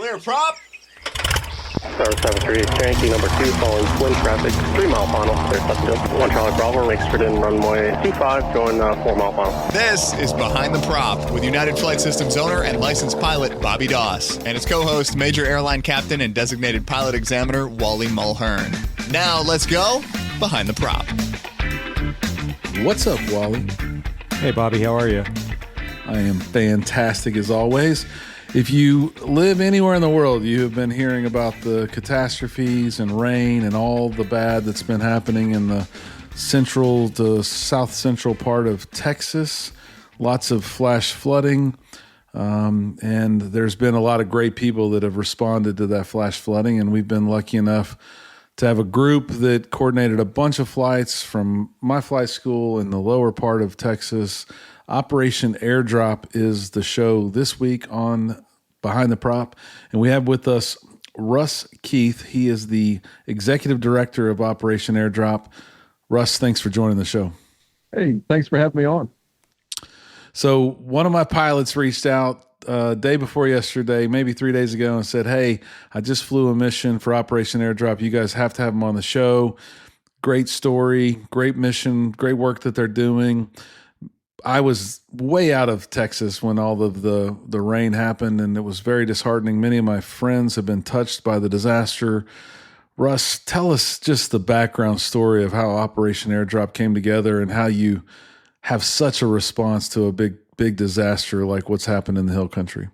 Clear prop. 773, Yankee number 2, following twin traffic, 3 mile final, clear subfield. 1 Charlie Bravo, exit in runway 25, going 4 mile final. This is Behind the Prop with United Flight Systems owner and licensed pilot Bobby Doss and his co-host, Major Airline Captain and designated pilot examiner Wally Mulhern. Now let's go Behind the Prop. What's up, Wally? Hey, Bobby, how are you? I am fantastic as always. If you live anywhere in the world, you have been hearing about the catastrophes and rain and all the bad that's been happening in the central to south central part of Texas. Lots of flash flooding, and there's been a lot of great people that have responded to that flash flooding, and we've been lucky enough to have a group that coordinated a bunch of flights from my flight school in the lower part of Texas. Operation Airdrop is the show this week on Behind the Prop. And we have with us Russ Keith. He is the executive director of Operation Airdrop. Russ, thanks for joining the show. Hey, thanks for having me on. So one of my pilots reached out day before yesterday, maybe 3 days ago, and said, hey, I just flew a mission for Operation Airdrop. You guys have to have him on the show. Great story, great mission, great work that they're doing. I was way out of Texas when all of the rain happened, and it was very disheartening. Many of my friends have been touched by the disaster. Russ, tell us just the background story of how Operation Airdrop came together and how you have such a response to a big disaster like what's happened in the Hill Country.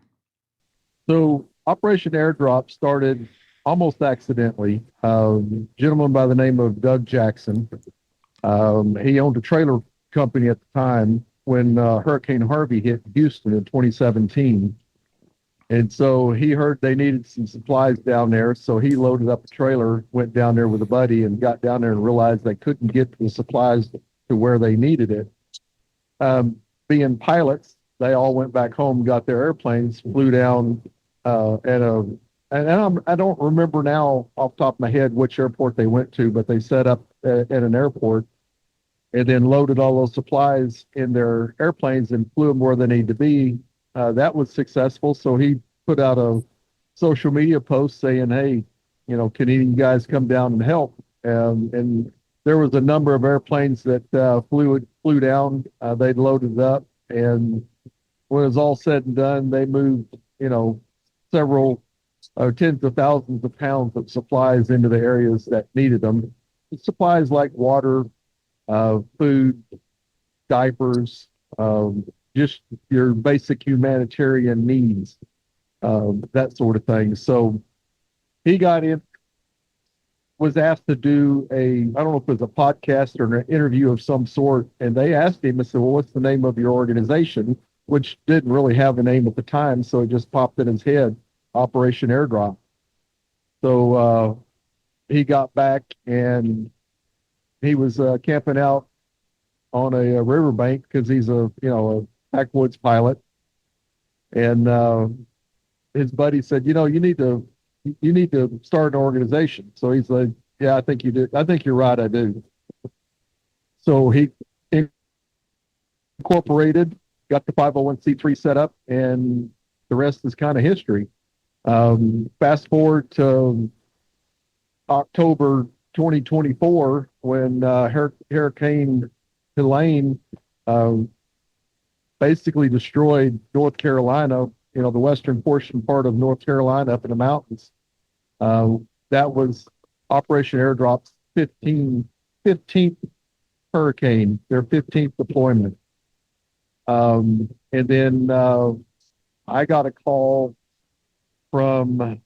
So Operation Airdrop started almost accidentally. A gentleman by the name of Doug Jackson, he owned a trailer company at the time when Hurricane Harvey hit Houston in 2017. And so he heard they needed some supplies down there. So he loaded up a trailer, went down there with a buddy, and got down there and realized they couldn't get the supplies to where they needed it. Being pilots, they all went back home, got their airplanes, flew down I don't remember now off the top of my head which airport they went to, but they set up at an airport and then loaded all those supplies in their airplanes and flew them where they need to be. That was successful. So he put out a social media post saying, hey, can any of you guys come down and help? And there was a number of airplanes that flew down. They'd loaded up. And when it was all said and done, they moved, several tens of thousands of pounds of supplies into the areas that needed them. Supplies like water, food, diapers, just your basic humanitarian needs, that sort of thing. So he was asked to do I don't know if it was a podcast or an interview of some sort, and they asked him, I said, well, what's the name of your organization? Which didn't really have a name at the time, so it just popped in his head, Operation Airdrop. So he got back and he was camping out on a riverbank because he's a backwoods pilot, and his buddy said, you need to start an organization. So he's like, yeah, I think you do. I think you're right, I do. So he incorporated, got the 501c3 set up, and the rest is kind of history. Fast forward to October 2024, when Hurricane Helene basically destroyed North Carolina, the western part of North Carolina up in the mountains. That was Operation Airdrop's 15th hurricane, their 15th deployment. And then I got a call from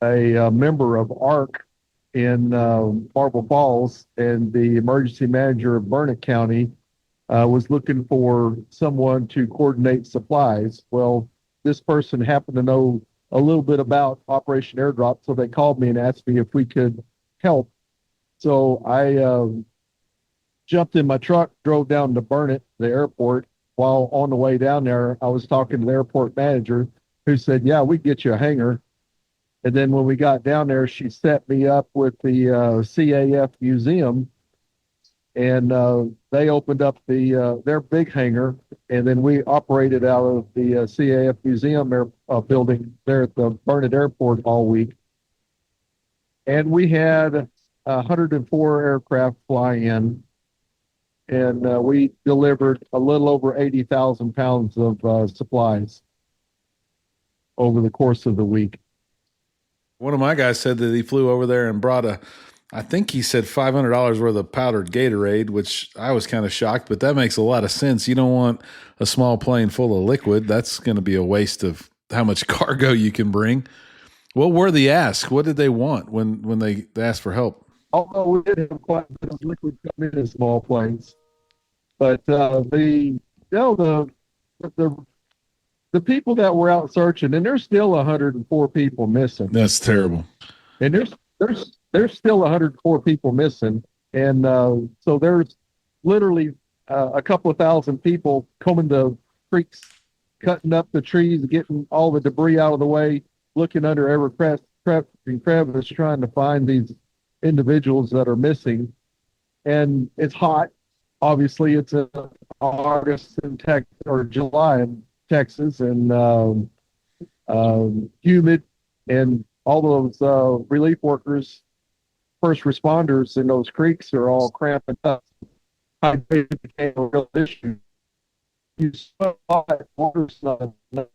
a member of ARC in Marble Falls, and the emergency manager of Burnett County was looking for someone to coordinate supplies. Well, this person happened to know a little bit about Operation Airdrop, so they called me and asked me if we could help. So I jumped in my truck, drove down to Burnett, the airport. While on the way down there, I was talking to the airport manager, who said, yeah, we get you a hangar. And then when we got down there, she set me up with the CAF museum. and they opened up their big hangar, and then we operated out of the CAF Museum building there at the Burnett Airport all week. And we had 104 aircraft fly in, and we delivered a little over 80,000 pounds of supplies over the course of the week. One of my guys said that he flew over there and brought I think he said $500 worth of powdered Gatorade, which I was kind of shocked, but that makes a lot of sense. You don't want a small plane full of liquid. That's going to be a waste of how much cargo you can bring. What were the asks? What did they want when they asked for help? Although we did have quite a bit of liquid come in small planes, but the people that were out searching, and there's still 104 people missing. That's terrible. And there's still 104 people missing, and so there's literally a couple of thousand people combing the creeks, cutting up the trees, getting all the debris out of the way, looking under every crevice, trying to find these individuals that are missing. And it's hot. Obviously, it's August in Texas or July in Texas, and humid, and all those relief workers, first responders in those creeks are all cramping up. Hydration became a real issue. You sweat a lot, water's not enough.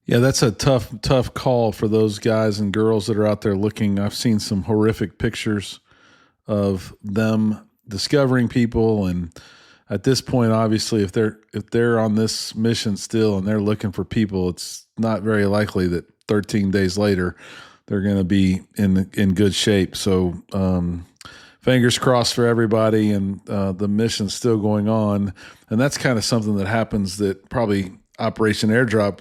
Yeah, that's a tough call for those guys and girls that are out there looking. I've seen some horrific pictures of them discovering people, and at this point, obviously, if they're on this mission still and they're looking for people, it's not very likely that 13 days later they're going to be in good shape. So fingers crossed for everybody, and the mission's still going on. And that's kind of something that happens that probably Operation Airdrop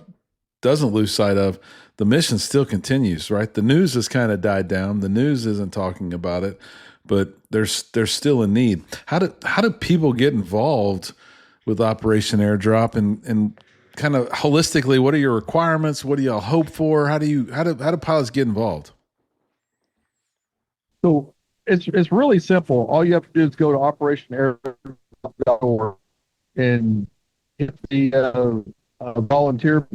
doesn't lose sight of. The mission still continues, right? The news has kind of died down. The news isn't talking about it, but there's still a need. How do people get involved with Operation Airdrop, and kind of holistically, what are your requirements? What do y'all hope for? How do pilots get involved? So it's really simple. All you have to do is go to operationairdrop.org and hit the volunteer,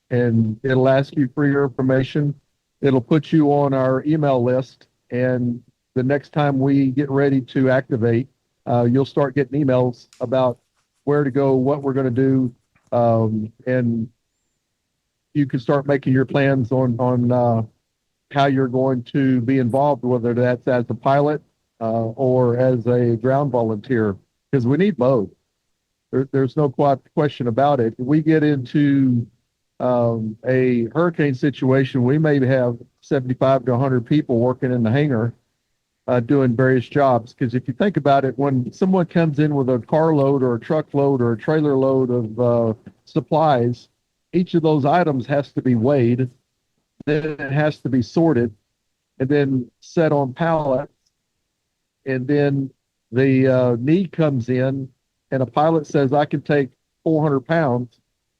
and it'll ask you for your information. It'll put you on our email list, and the next time we get ready to activate, you'll start getting emails about where to go, what we're going to do, and you can start making your plans on how you're going to be involved, whether that's as a pilot or as a ground volunteer, because we need both. There's no question about it. If we get into a hurricane situation, we may have 75 to 100 people working in the hangar doing various jobs. Because if you think about it, when someone comes in with a carload or a truckload or a trailer load of supplies, each of those items has to be weighed, then it has to be sorted, and then set on pallets, and then the need comes in, and a pilot says, I can take 400 pounds,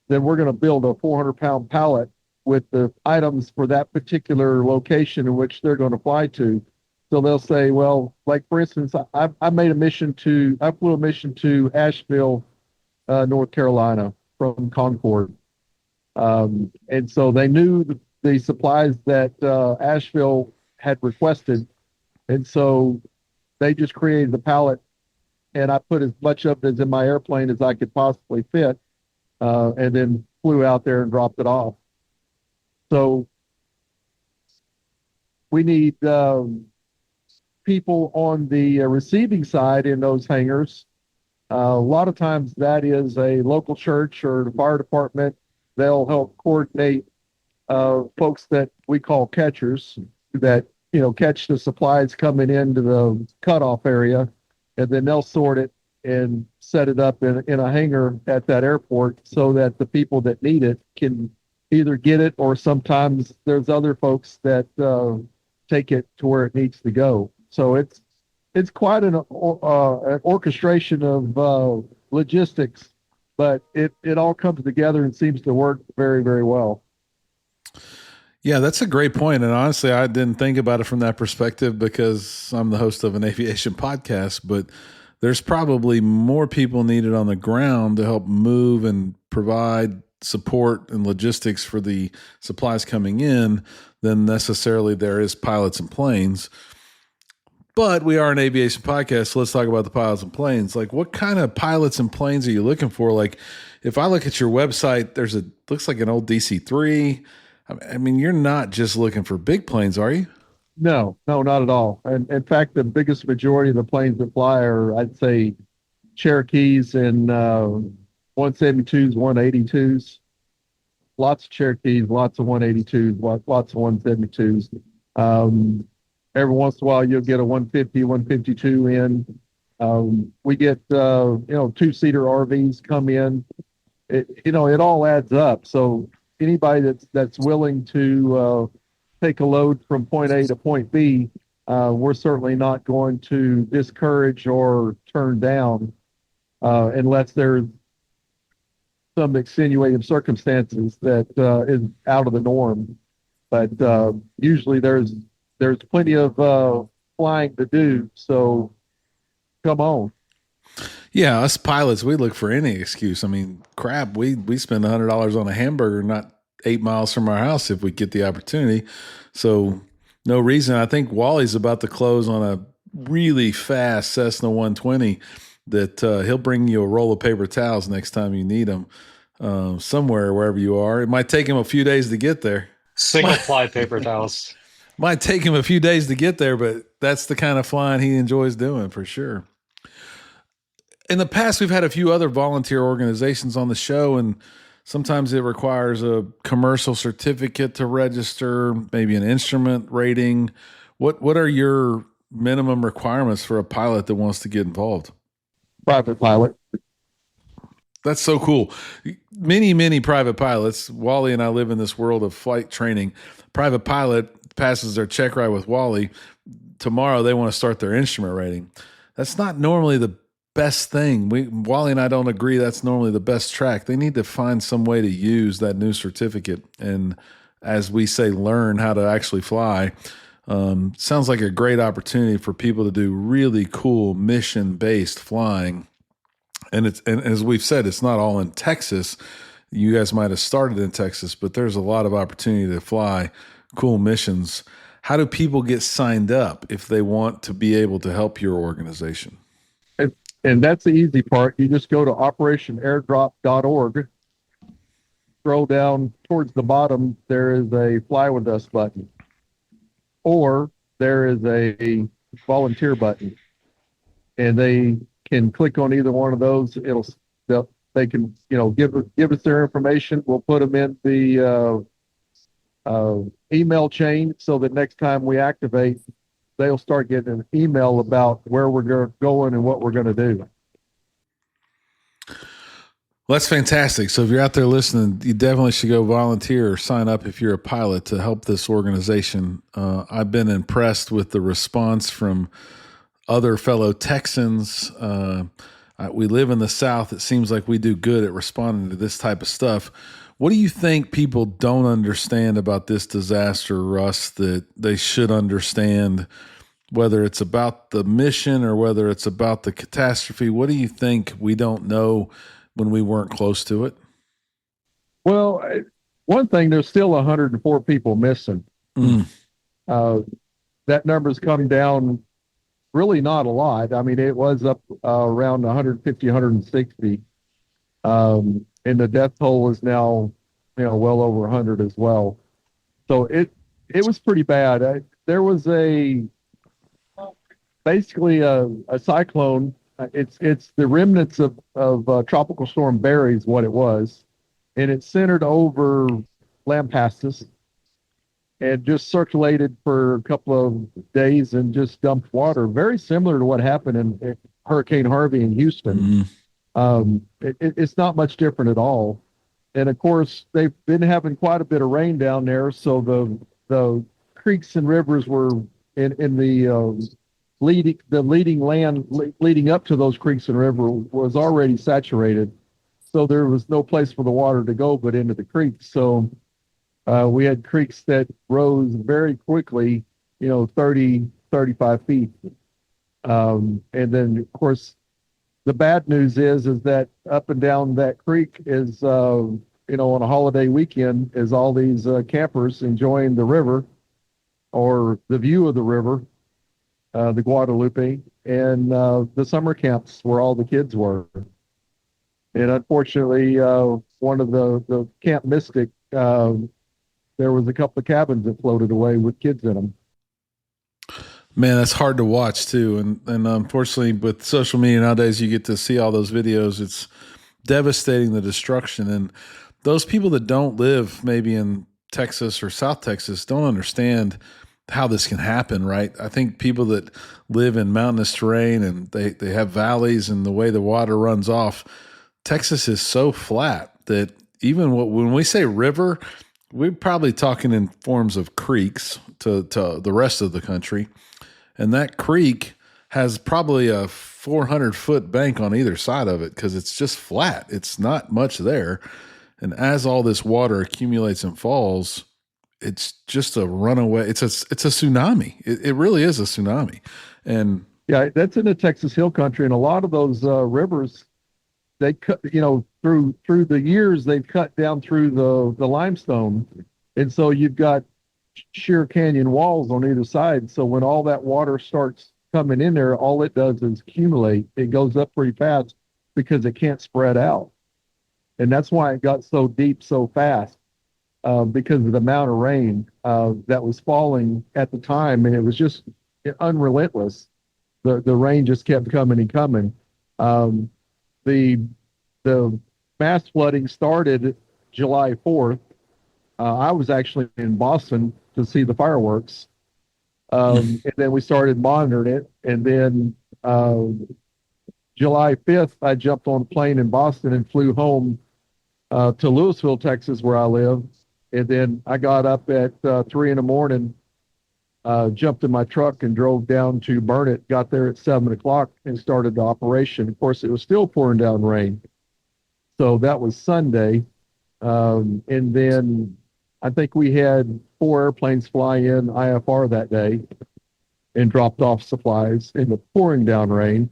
then we're going to build a 400-pound pallet with the items for that particular location in which they're going to fly to. So they'll say, well, like for instance, I flew a mission to Asheville, North Carolina from Concord. And so they knew the supplies that Asheville had requested. And so they just created the pallet, and I put as much of it in my airplane as I could possibly fit, and then flew out there and dropped it off. So we need people on the receiving side in those hangars. A lot of times that is a local church or the fire department. They'll help coordinate folks that we call catchers that, catch the supplies coming into the cutoff area, and then they'll sort it and set it up in a hangar at that airport so that the people that need it can either get it, or sometimes there's other folks that take it to where it needs to go. So it's quite an orchestration of logistics, but it all comes together and seems to work very, very well. Yeah, that's a great point. And honestly, I didn't think about it from that perspective because I'm the host of an aviation podcast, but there's probably more people needed on the ground to help move and provide support and logistics for the supplies coming in than necessarily there is pilots and planes. But we are an aviation podcast, so let's talk about the pilots and planes. Like, what kind of pilots and planes are you looking for? Like, if I look at your website, looks like an old DC-3. I mean, you're not just looking for big planes, are you? No, not at all. And in fact, the biggest majority of the planes that fly are, I'd say, Cherokees and 172s, 182s. Lots of Cherokees, lots of 182s, lots of 172s. Every once in a while, you'll get a 150, 152 in. We get, two-seater RVs come in. It all adds up. So anybody that's willing to take a load from point A to point B, we're certainly not going to discourage or turn down unless there's some extenuating circumstances that is out of the norm. But usually there's plenty of flying to do. So come on. Yeah, us pilots, we look for any excuse. I mean, crap, we spend $100 on a hamburger not 8 miles from our house if we get the opportunity. So no reason. I think Wally's about to close on a really fast Cessna 120 that he'll bring you a roll of paper towels next time you need them somewhere, wherever you are. It might take him a few days to get there. Single ply paper towels. Might take him a few days to get there, but that's the kind of flying he enjoys doing for sure. In the past, we've had a few other volunteer organizations on the show, and sometimes it requires a commercial certificate to register, maybe an instrument rating. What are your minimum requirements for a pilot that wants to get involved? Private pilot. That's so cool. Many private pilots. Wally and I live in this world of flight training. Private pilot passes their check ride with Wally. Tomorrow they want to start their instrument rating. That's not normally the best thing. Wally and I don't agree that's normally the best track. They need to find some way to use that new certificate and, as we say, learn how to actually fly. Sounds like a great opportunity for people to do really cool mission-based flying. And as we've said, it's not all in Texas. You guys might have started in Texas, but there's a lot of opportunity to fly cool missions. How do people get signed up if they want to be able to help your organization? And that's the easy part. You just go to operationairdrop.org. Scroll down towards the bottom. There is a Fly With Us button. Or there is a volunteer button. And they can click on either one of those. They can, give us their information. We'll put them in the email chain so that next time we activate, they'll start getting an email about where we're going and what we're going to do. Well, that's fantastic. So if you're out there listening, you definitely should go volunteer or sign up if you're a pilot to help this organization. I've been impressed with the response from other fellow Texans. We live in the South. It seems like we do good at responding to this type of stuff. What do you think people don't understand about this disaster, Russ, that they should understand, whether it's about the mission or whether it's about the catastrophe? What do you think we don't know when we weren't close to it? Well, one thing, there's still 104 people missing. That number's come down really not a lot. I mean, it was up around 150, 160. And the death toll is now, well over 100 as well. So it was pretty bad. There was basically a cyclone. It's the remnants of Tropical Storm Barry is what it was, and it centered over Lampasas and just circulated for a couple of days and just dumped water, very similar to what happened in Hurricane Harvey in Houston. It's not much different at all. And of course, they've been having quite a bit of rain down there, so the creeks and rivers were in the leading land leading up to those creeks and river was already saturated. So there was no place for the water to go but into the creeks. So We had creeks that rose very quickly, 30, 35 feet. And then, of course, the bad news is that up and down that creek is, on a holiday weekend, is all these campers enjoying the river or the view of the river, the Guadalupe, and the summer camps where all the kids were. And unfortunately, one of the Camp Mystic, there was a couple of cabins that floated away with kids in them. Man, that's hard to watch too. And unfortunately, with social media nowadays, you get to see all those videos. It's devastating, the destruction. And those people that don't live maybe in Texas or South Texas don't understand how this can happen, right? I think people that live in mountainous terrain and they have valleys and the way the water runs off, Texas is so flat that even when we say river, we're probably talking in forms of creeks to the rest of the country. And that creek has probably a 400-foot bank on either side of it because it's just flat. It's not much there. And as all this water accumulates and falls, it's just a runaway. It's a tsunami. It really is a tsunami. And yeah, that's in the Texas Hill Country, and a lot of those rivers, they cut, through the years, they've cut down through the limestone, and so you've got sheer canyon walls on either side. So when all that water starts coming in there, all it does is accumulate. It goes up pretty fast because it can't spread out, and that's why it got so deep so fast. Because of the amount of rain that was falling at the time, and it was just unrelentless. The rain just kept coming and coming. The mass flooding started July 4th. I was actually in Boston to see the fireworks, and then we started monitoring it. And then July 5th, I jumped on a plane in Boston and flew home to Louisville, Texas, where I live. And then I got up at 3 a.m, jumped in my truck and drove down to Burnett, got there at 7 o'clock and started the operation. Of course, it was still pouring down rain. So that was Sunday. And then I think we had 4 airplanes fly in IFR that day and dropped off supplies in the pouring down rain.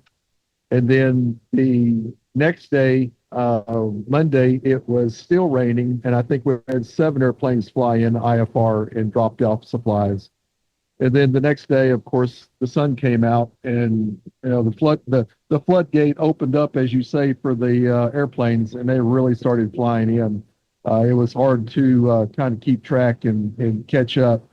And then the next day, Monday, it was still raining, and I think we had 7 airplanes fly in IFR and dropped off supplies. And then the next day, of course, the sun came out, and the floodgate opened up, as you say, for the airplanes, and they really started flying in. It was hard to kind of keep track and catch up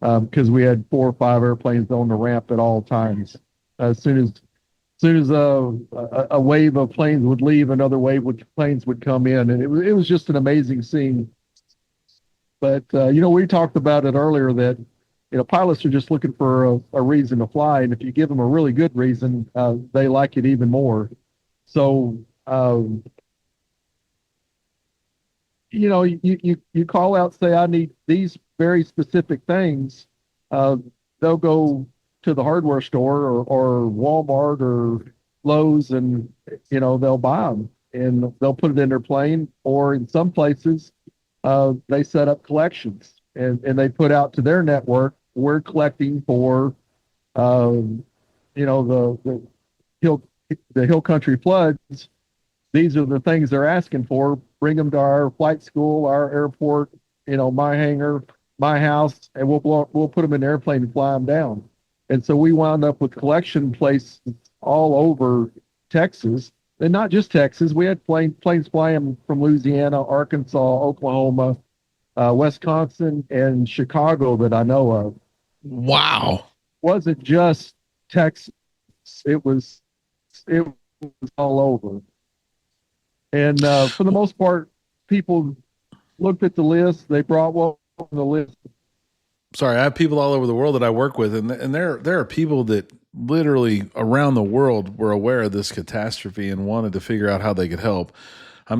because we had 4 or 5 airplanes on the ramp at all times. As soon as a wave of planes would leave, another wave of planes would come in, and it was just an amazing scene. But we talked about it earlier that pilots are just looking for a reason to fly, and if you give them a really good reason, they like it even more. So you call out, say, I need these very specific things. They'll go to the hardware store or Walmart or Lowe's, and they'll buy them and they'll put it in their plane, or in some places they set up collections and they put out to their network, we're collecting for the hill country floods. These are the things they're asking for. Bring them to our flight school, our airport, my hangar, my house, and we'll put them in the airplane and fly them down. And so we wound up with collection places all over Texas, and not just Texas. We had planes flying from Louisiana, Arkansas, Oklahoma, Wisconsin, and Chicago that I know of. wow. It wasn't just Texas. It was all over. And for the most part, people looked at the list. They brought one on the list. Sorry, I have people all over the world that I work with, and there are people that literally around the world were aware of this catastrophe and wanted to figure out how they could help. I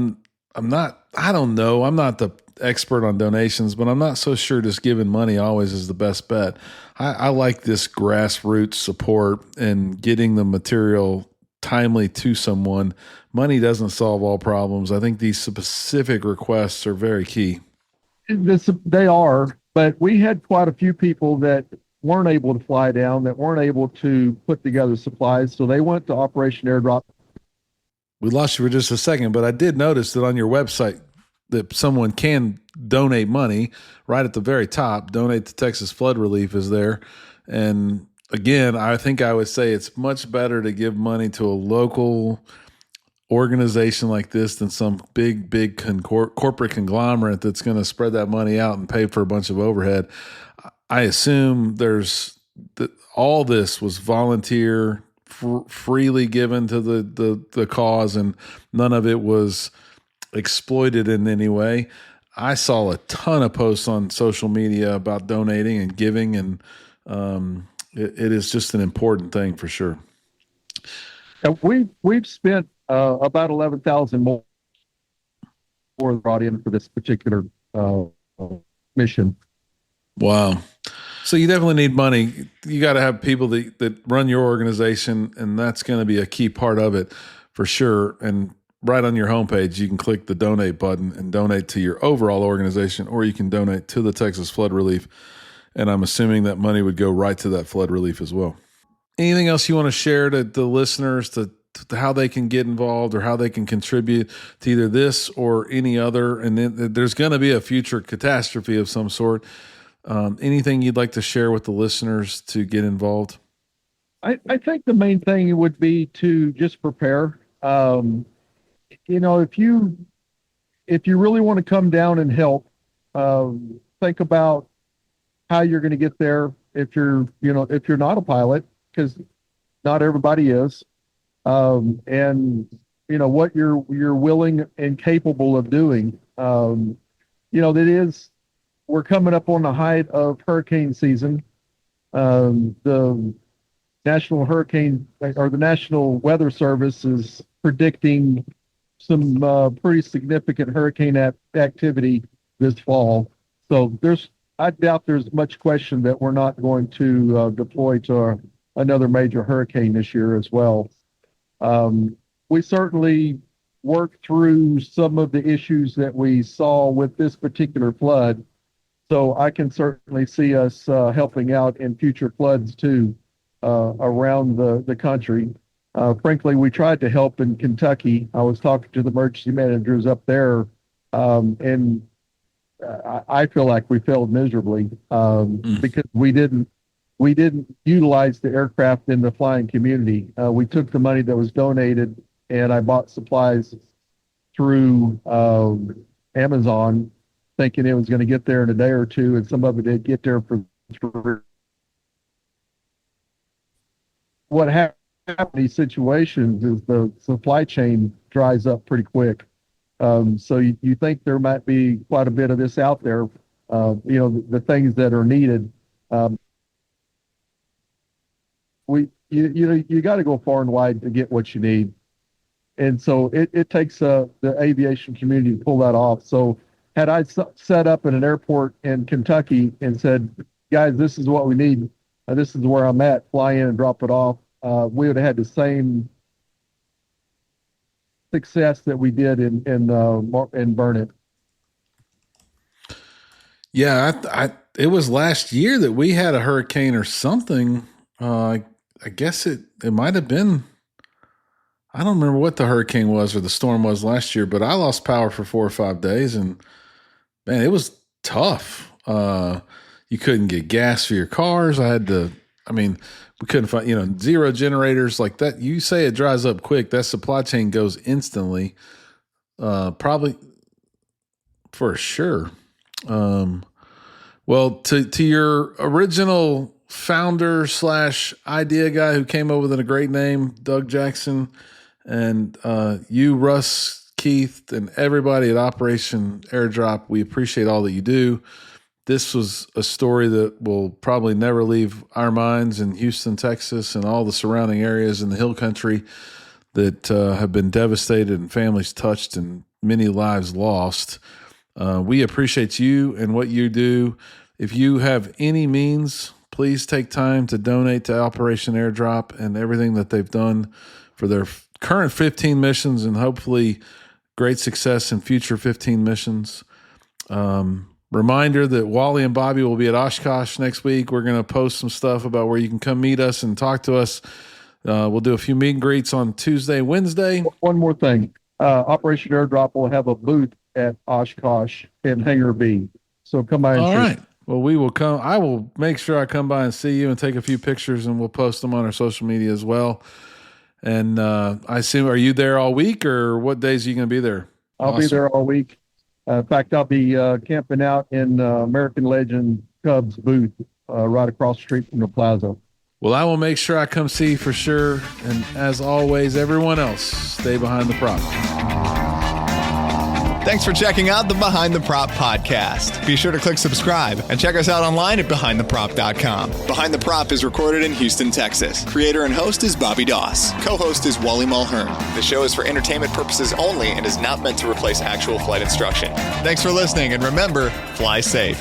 don't know. I'm not the expert on donations, but I'm not so sure just giving money always is the best bet. I like this grassroots support and getting the material timely to someone. Money doesn't solve all problems. I think these specific requests are very key. They are, but we had quite a few people that weren't able to fly down, that weren't able to put together supplies. So they went to Operation Airdrop. We lost you for just a second, but I did notice that on your website that someone can donate money right at the very top. Donate to Texas Flood Relief is there. And again, I think I would say it's much better to give money to a local organization like this than some big corporate conglomerate that's going to spread that money out and pay for a bunch of overhead. I assume all this was volunteer, freely given to the cause, and none of it was exploited in any way. I saw a ton of posts on social media about donating and giving, and it is just an important thing for sure. We've spent about 11,000 more brought in for this particular mission. Wow. So you definitely need money. You got to have people that run your organization, and that's going to be a key part of it for sure. And right on your homepage, you can click the donate button and donate to your overall organization, or you can donate to the Texas Flood Relief. And I'm assuming that money would go right to that flood relief as well. Anything else you want to share to the listeners to how they can get involved or how they can contribute to either this or any other? And then there's going to be a future catastrophe of some sort. Anything you'd like to share with the listeners to get involved? I think the main thing would be to just prepare. If you really want to come down and help, think about how you're going to get there. If you're not a pilot, because not everybody is, and what you're willing and capable of doing. We're coming up on the height of hurricane season. The National Weather Service is predicting some pretty significant hurricane activity this fall. So I doubt there's much question that we're not going to deploy to another major hurricane this year as well. We certainly worked through some of the issues that we saw with this particular flood. So I can certainly see us helping out in future floods too around the country. Frankly, we tried to help in Kentucky. I was talking to the emergency managers up there, and I feel like we failed miserably because we didn't utilize the aircraft in the flying community. We took the money that was donated, and I bought supplies through Amazon, thinking it was going to get there in a day or two, and some of it did get there for free. What happens in these situations is the supply chain dries up pretty quick. So you think there might be quite a bit of this out there, the things that are needed. You got to go far and wide to get what you need. And so it takes the aviation community to pull that off. So had I set up in an airport in Kentucky and said, guys, this is what we need, this is where I'm at, fly in and drop it off, we would have had the same success that we did in Burnett. Yeah, it was last year that we had a hurricane or something. I guess it might have been. I don't remember what the hurricane was or the storm was last year, but I lost power for 4 or 5 days, and man, it was tough. You couldn't get gas for your cars. We couldn't find, zero generators like that. You say it dries up quick. That supply chain goes instantly, probably for sure. Well, to your original founder / idea guy who came up with a great name, Doug Jackson, and you, Russ, Keith, and everybody at Operation Airdrop, we appreciate all that you do. This was a story that will probably never leave our minds in Houston, Texas, and all the surrounding areas in the Hill Country that have been devastated and families touched and many lives lost. We appreciate you and what you do. If you have any means, please take time to donate to Operation Airdrop and everything that they've done for their current 15 missions and hopefully great success in future 15 missions. Reminder that Wally and Bobby will be at Oshkosh next week. We're going to post some stuff about where you can come meet us and talk to us. We'll do a few meet and greets on Tuesday, Wednesday. One more thing. Operation Airdrop will have a booth at Oshkosh in Hangar B. So come by and All see. right. Well, we will come. I will make sure I come by and see you and take a few pictures, and we'll post them on our social media as well. And I assume, are you there all week, or what days are you going to be there? I'll be there all week. In fact, I'll be camping out in American Legend Cubs booth right across the street from the plaza. Well, I will make sure I come see you for sure. And as always, everyone else, stay behind the prop. Thanks for checking out the Behind the Prop podcast. Be sure to click subscribe and check us out online at BehindTheProp.com. Behind the Prop is recorded in Houston, Texas. Creator and host is Bobby Doss. Co-host is Wally Mulhern. The show is for entertainment purposes only and is not meant to replace actual flight instruction. Thanks for listening, and remember, fly safe.